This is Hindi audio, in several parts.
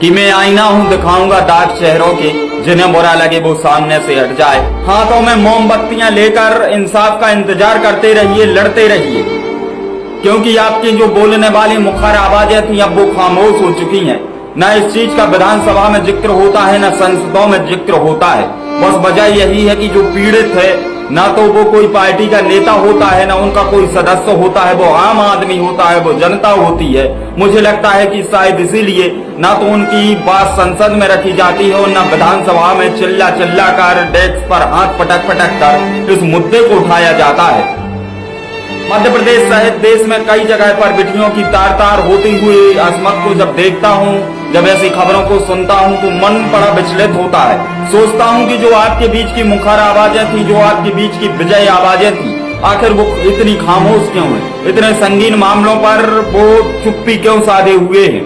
कि मैं आईना हूँ, दिखाऊंगा दाग चेहरों के, जिन्हें बुरा लगे वो सामने से हट जाए। हाथों में मोमबत्तियां लेकर इंसाफ का इंतजार करते रहिए, लड़ते रहिए, क्योंकि आपकी जो बोलने वाली मुखर आवाजें थी अब वो खामोश हो चुकी हैं। न इस चीज का विधानसभा में जिक्र होता है, न संसदों में जिक्र होता है। बस वजह यही है कि जो पीड़ित है ना तो वो कोई पार्टी का नेता होता है, ना उनका कोई सदस्य होता है, वो आम आदमी होता है, वो जनता होती है। मुझे लगता है कि शायद इसीलिए ना तो उनकी बात संसद में रखी जाती है और ना विधानसभा में चिल्ला चिल्ला कर, डेस्क पर हाथ पटक पटक कर इस मुद्दे को उठाया जाता है। मध्य प्रदेश सहित देश में कई जगह पर बेटियों की तार तार होती हुई असमत को जब देखता हूँ, जब ऐसी खबरों को सुनता हूँ तो मन बड़ा विचलित होता है। सोचता हूँ कि जो आपके बीच की मुखर आवाजें थी, जो आपके बीच की विजय आवाजें थी, आखिर वो इतनी खामोश क्यों है? इतने संगीन मामलों पर वो चुप्पी क्यों साधे हुए हैं?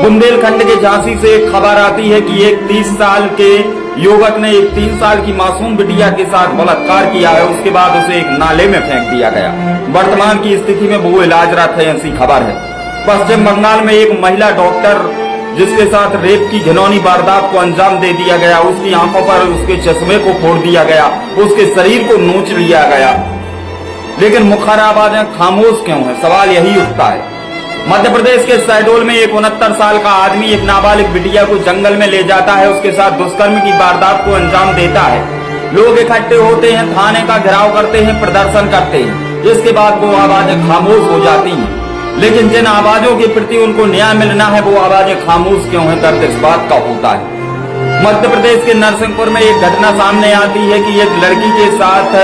बुंदेलखंड के झांसी से एक खबर आती है कि एक 30 साल के युवक ने एक 3 साल की मासूम बिटिया के साथ बलात्कार किया है। उसके बाद उसे एक नाले में फेंक दिया गया। वर्तमान की स्थिति में वो इलाजरत है, ऐसी खबर है। पश्चिम बंगाल में एक महिला डॉक्टर जिसके साथ रेप की घिनौनी वारदात को अंजाम दे दिया गया, उसकी आंखों पर उसके चश्मे को फोड़ दिया गया, उसके शरीर को नोच लिया गया, लेकिन मुखर आवाजें खामोश क्यों है? सवाल यही उठता है। मध्य प्रदेश के शहडोल में एक 69 साल का आदमी एक नाबालिग बिटिया को जंगल में ले जाता है, उसके साथ दुष्कर्म की वारदात को अंजाम देता है। लोग इकट्ठे होते हैं, थाने का घेराव करते हैं, प्रदर्शन करते हैं। इसके बाद वो आवाजें खामोश हो जाती हैं, लेकिन जिन आवाजों के प्रति उनको न्याय मिलना है वो आवाजें खामोश क्यों है? दर्द इस बात का होता है। मध्य प्रदेश के नरसिंहपुर में एक घटना सामने आती है कि एक लड़की के साथ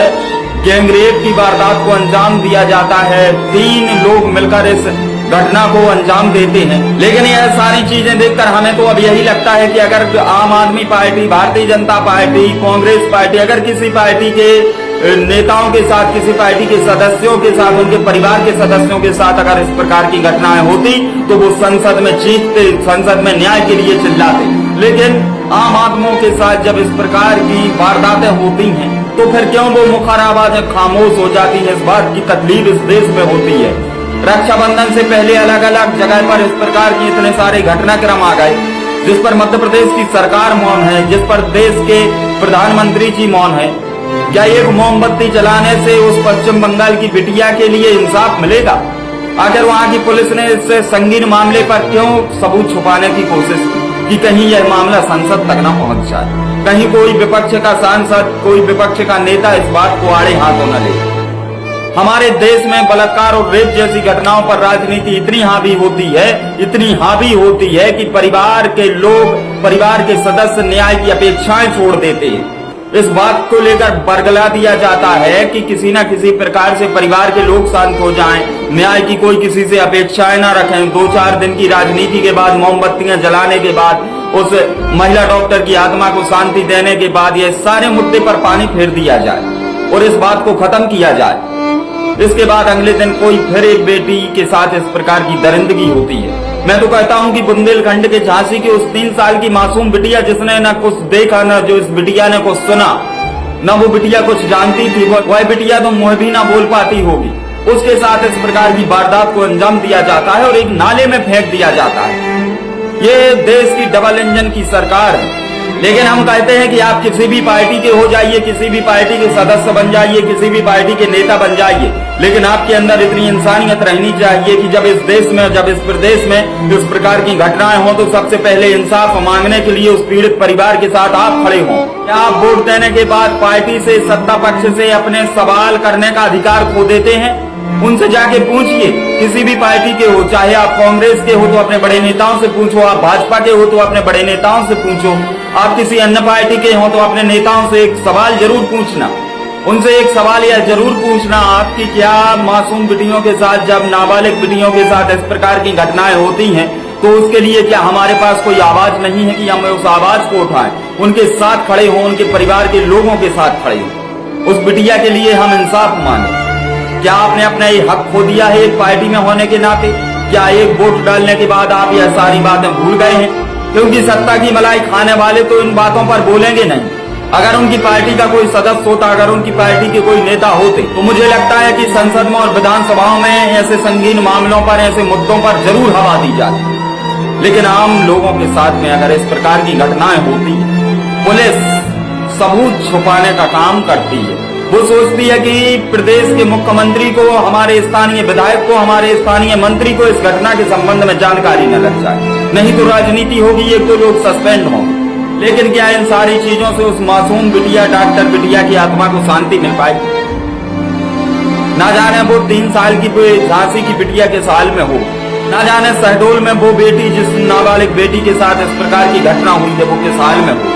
गैंगरेप की वारदात को अंजाम दिया जाता है। 3 लोग मिलकर इस घटना को अंजाम देते हैं। लेकिन यह सारी चीजें देखकर हमें तो अब यही लगता है कि अगर आम आदमी party, Bharatiya Janata party, Congress party, अगर किसी पार्टी के नेताओं के साथ, किसी पार्टी के सदस्यों के साथ, उनके परिवार के सदस्यों के साथ अगर इस प्रकार की घटनाएं होती तो वो संसद में चीखते, संसद में न्याय के लिए चिल्लाते। लेकिन आम आदमियों के साथ जब इस प्रकार की वारदातें होती हैं तो फिर क्यों वो मुखर आवाजें खामोश हो जाती है? इस बात की तकलीफ इस देश में होती है। रक्षाबंधन से पहले अलग अलग जगह पर इस प्रकार की इतने सारे घटनाक्रम आ गए, जिस पर मध्य प्रदेश की सरकार मौन है, जिस पर देश के प्रधानमंत्री जी मौन है। क्या एक मोमबत्ती जलाने से उस पश्चिम बंगाल की बिटिया के लिए इंसाफ मिलेगा? आखिर वहां की पुलिस ने इस संगीन मामले पर क्यों सबूत छुपाने की कोशिश की कि कहीं यह मामला संसद तक न पहुंच जाए, कहीं कोई विपक्ष का सांसद, कोई विपक्ष का नेता इस बात को आड़े हाथों न ले। हमारे देश में बलात्कार और रेप जैसी घटनाओं पर राजनीति इतनी हावी होती है कि परिवार के लोग, परिवार के सदस्य न्याय की अपेक्षाएं छोड़ देते हैं। इस बात को लेकर बरगला दिया जाता है कि किसी न किसी प्रकार से परिवार के लोग शांत हो जाएं, न्याय की कोई किसी से अपेक्षाएं न रखें। 2-4 दिन की राजनीति के बाद, मोमबत्तियां जलाने के बाद, उस महिला डॉक्टर की आत्मा को शांति देने के बाद ये सारे मुद्दे पर पानी फेर दिया जाए और इस बात को खत्म किया जाए। इसके बाद अगले दिन कोई फिर एक बेटी के साथ इस प्रकार की दरिंदगी होती है। मैं तो कहता हूं कि बुंदेलखंड के झांसी की उस 3 साल की मासूम बिटिया जिसने न कुछ देखा, न जो इस बिटिया ने कुछ सुना, न वो बिटिया कुछ जानती थी, वह बिटिया तो मुंह भी ना बोल पाती होगी, उसके साथ इस प्रकार की वारदात को अंजाम दिया जाता है और एक नाले में फेंक दिया जाता है। ये देश की डबल इंजन की सरकार है। लेकिन हम कहते हैं कि आप किसी भी पार्टी के हो जाइए, किसी भी पार्टी के सदस्य बन जाइए, किसी भी पार्टी के नेता बन जाइए, लेकिन आपके अंदर इतनी इंसानियत रहनी चाहिए कि जब इस देश में, जब इस प्रदेश में इस प्रकार की घटनाएं हो तो सबसे पहले इंसाफ मांगने के लिए उस पीड़ित परिवार के साथ आप खड़े हों। क्या आप वोट देने के बाद पार्टी से, सत्ता पक्ष से अपने सवाल करने का अधिकार खो देते हैं? उनसे जाके पूछिए, किसी भी पार्टी के हो, चाहे आप कांग्रेस के हो तो अपने बड़े नेताओं से पूछो, आप भाजपा के हो तो अपने बड़े नेताओं से पूछो, आप किसी अन्य पार्टी के हो तो अपने नेताओं से एक सवाल जरूर पूछना, उनसे एक सवाल यह जरूर पूछना, आपकी क्या मासूम बिटियों के साथ, जब नाबालिग बिटियों के साथ इस प्रकार की घटनाएं होती हैं तो उसके लिए क्या हमारे पास कोई आवाज नहीं है कि हम उस आवाज को उठाएं, उनके साथ खड़े हों, उनके परिवार के लोगों के साथ खड़े हों, उस बिटिया के लिए हम इंसाफ मांगे। क्या आपने अपना ये हक खो दिया है एक पार्टी में होने के नाते? क्या एक वोट डालने के बाद आप यह सारी बातें भूल गए हैं? क्योंकि सत्ता की मलाई खाने वाले तो इन बातों पर बोलेंगे नहीं। अगर उनकी पार्टी का कोई सदस्य होता, अगर उनकी पार्टी के कोई नेता होते तो मुझे लगता है कि संसद में और विधानसभाओं में ऐसे संगीन मामलों पर, ऐसे मुद्दों पर जरूर हवा दी जाती। लेकिन आम लोगों के साथ में अगर इस प्रकार की घटनाएं होती है, पुलिस सबूत छुपाने का काम करती है। वो सोचती है कि प्रदेश के मुख्यमंत्री को, हमारे स्थानीय विधायक को, हमारे स्थानीय मंत्री को इस घटना के संबंध में जानकारी न लग जाए, नहीं तो राजनीति होगी, एक तो लोग सस्पेंड होंगे। लेकिन क्या इन सारी चीजों से उस मासूम बिटिया, डॉक्टर बिटिया की आत्मा को शांति मिल पाएगी? ना जाने वो 3 साल की झांसी की बिटिया के साल में हो, ना जाने शहडोल में वो बेटी, जिस नाबालिग बेटी के साथ इस प्रकार की घटना हुई है, वो किस साल में हो,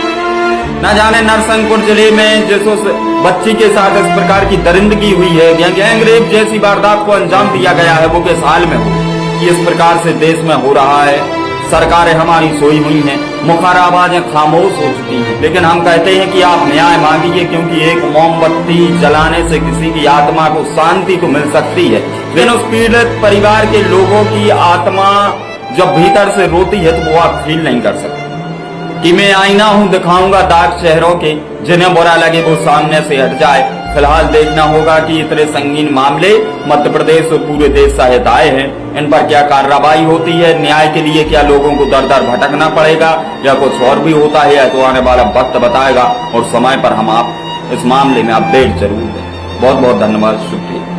ना जाने नरसिंहपुर जिले में जिस उस बच्ची के साथ इस प्रकार की दरिंदगी हुई है, गैंग रेप जैसी वारदात को अंजाम दिया गया है, वो किस हाल में हो। कि इस प्रकार से देश में हो रहा है, सरकारें हमारी सोई हुई हैं, मुखार आवाजें खामोश हो चुकी हैं, लेकिन हम कहते हैं कि आप न्याय मांगिए, क्योंकि एक मोमबत्ती जलाने से किसी की आत्मा को शांति तो मिल सकती है, लेकिन उस पीड़ित परिवार के लोगों की आत्मा जब भीतर से रोती है तो वो आप फील नहीं कर सकते। कि मैं आईना हूं, दिखाऊंगा दाग चेहरों के, जिन्हें बुरा लगे वो सामने से हट जाए। फिलहाल देखना होगा कि इतने संगीन मामले मध्य प्रदेश और पूरे देश सहित आए हैं, इन पर क्या कार्रवाई होती है, न्याय के लिए क्या लोगों को दर दर भटकना पड़ेगा या कुछ और भी होता है, तो आने वाला वक्त बताएगा और समय पर हम आप इस मामले में अपडेट जरूर दें। बहुत बहुत धन्यवाद, शुक्रिया।